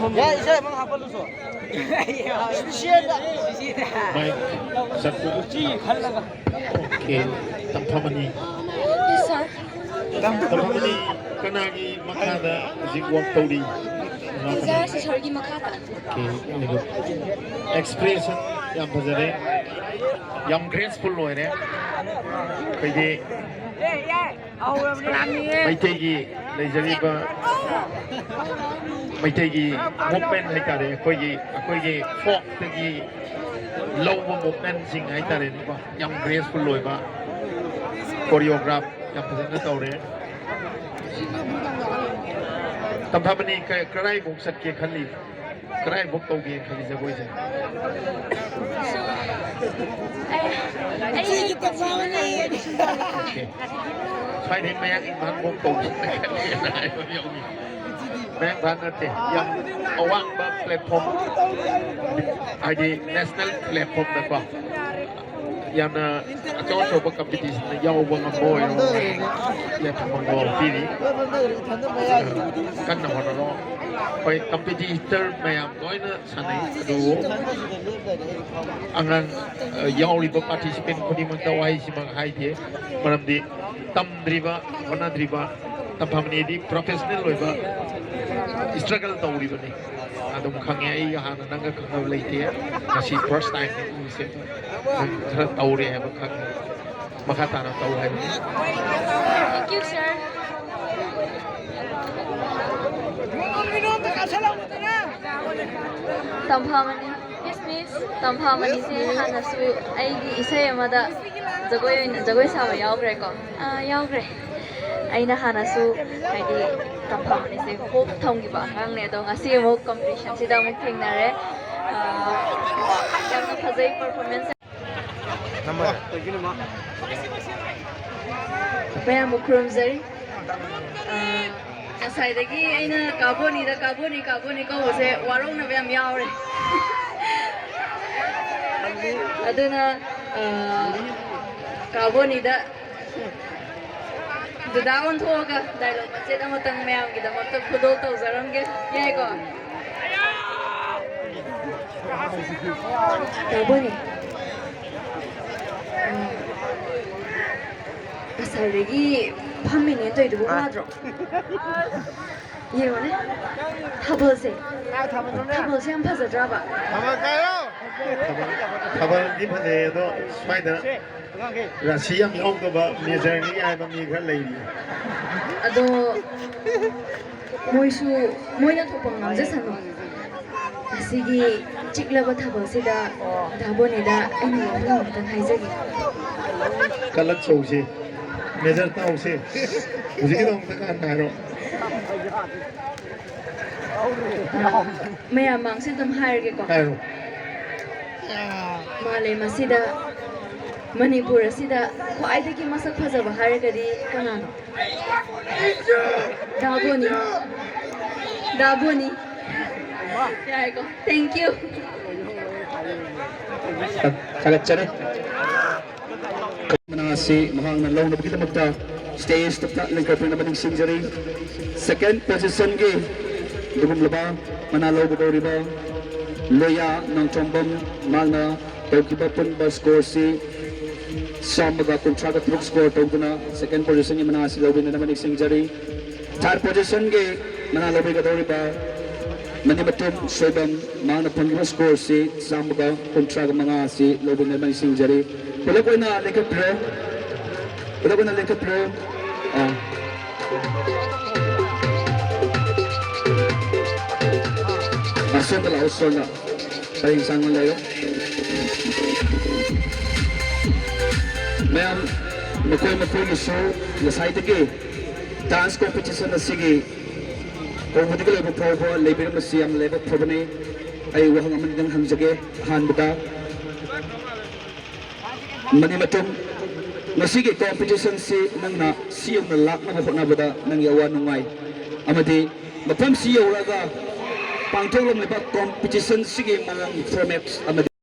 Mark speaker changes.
Speaker 1: Ya, saya menghafal dulu. Spesial tak?
Speaker 2: Baik, satu okey, Tamphamani. Tamphamani kanagi makada jigwak tawdi.
Speaker 3: Isa si Sory makata.
Speaker 2: Okay, ini good. Expression yang fazare, yang graceful loh ini. Kayak Maitegi, Leiba Maitegi movement hai tare, koigi folk tegi low movement sing hai tare ni ba, yang graceful loh ba, choreograph yang fazare tawre. Tamphamani kerai buk sakye khali, kerai buk tawge khali jagoi je. Okay. Phải đến mấy anh bán bông tùng mấy anh bán thế yang awang ba platform ID national platform đó qua yamna achaw chaw ba competition na yawba ngamo ya thamangol pili kan na hono koi competitor mayam loina sanai adu angang yawli ba participant koni mang tawai simang hai the maramdi tamdriba wanadriba tamphamani di professional loiba struggle tawri bani adum khange ai hana nanga khangau leite kasi first time ni se thara tawre ha ba khang makha tara taw hai
Speaker 3: Thank you, sir. Tamphamani. Yes, miss. Tamphamani se hana su aigi isai amada jagoi sama yaugre ko. Yaugre. Aina hana su haidi Tamphamani se hope thonggi ba ngang ne do ngasi mo competition sida mo thingnare. Yamna phajai performance.
Speaker 1: Number.
Speaker 3: Baya mo krumzari. Asaidagi aina kaboni ko se warong na baya yaure. Aduna kaboni da daon thoga dialogue che da matang mayam gi da matak khudol to zaramge ye ko kaboni asaidagi phamini to idu madro 예원에 타버세 타버세 한 파서 잡아
Speaker 2: 타버 님한테도 스파이더 라시아 미용도 봐 미저니 아이바 미가 레이디
Speaker 3: 아도 모이나 토방 남자 산노 아시기 찍라바 타버세다 다보니다 아니 영상 하이저기
Speaker 2: kalak chausi measure tausi mujhe dong ta kan nairo
Speaker 3: Maya mang sidam hairge ko
Speaker 2: nairo
Speaker 3: Malay masida Manipur asida khwaidagi masak phajaba hairgadi kanano Daboni Yai ko thank you
Speaker 4: Sagat chane Manasi mahang na long na kita magta stage tapta lang kapin naman ng sinjari second position gi dugum laba manalo budo riba loya ng chombom malna tawkiba pun ba score si samaga kontrata truk score tawguna second position gi manasi lobin na naman ng sinjari third position gi manalo budo riba manimatum soibam malna pun ba score si samaga kontrata mga si lobin na naman ng sinjari Wala ko na link pro. Masuk ke laut sana. Saya sangat layo. Mayam, makoy isu na side ke dance competition na sige. Kung hindi ko level pro level masiyam level pro ni ay wahang aman ng hamjage hanbata. Manimatum nasige competition si nang na siyong na lak na mapag nabada nang yawan nungay amadi mapam siyaw raga pangtulong libat competition sige mga formats amadi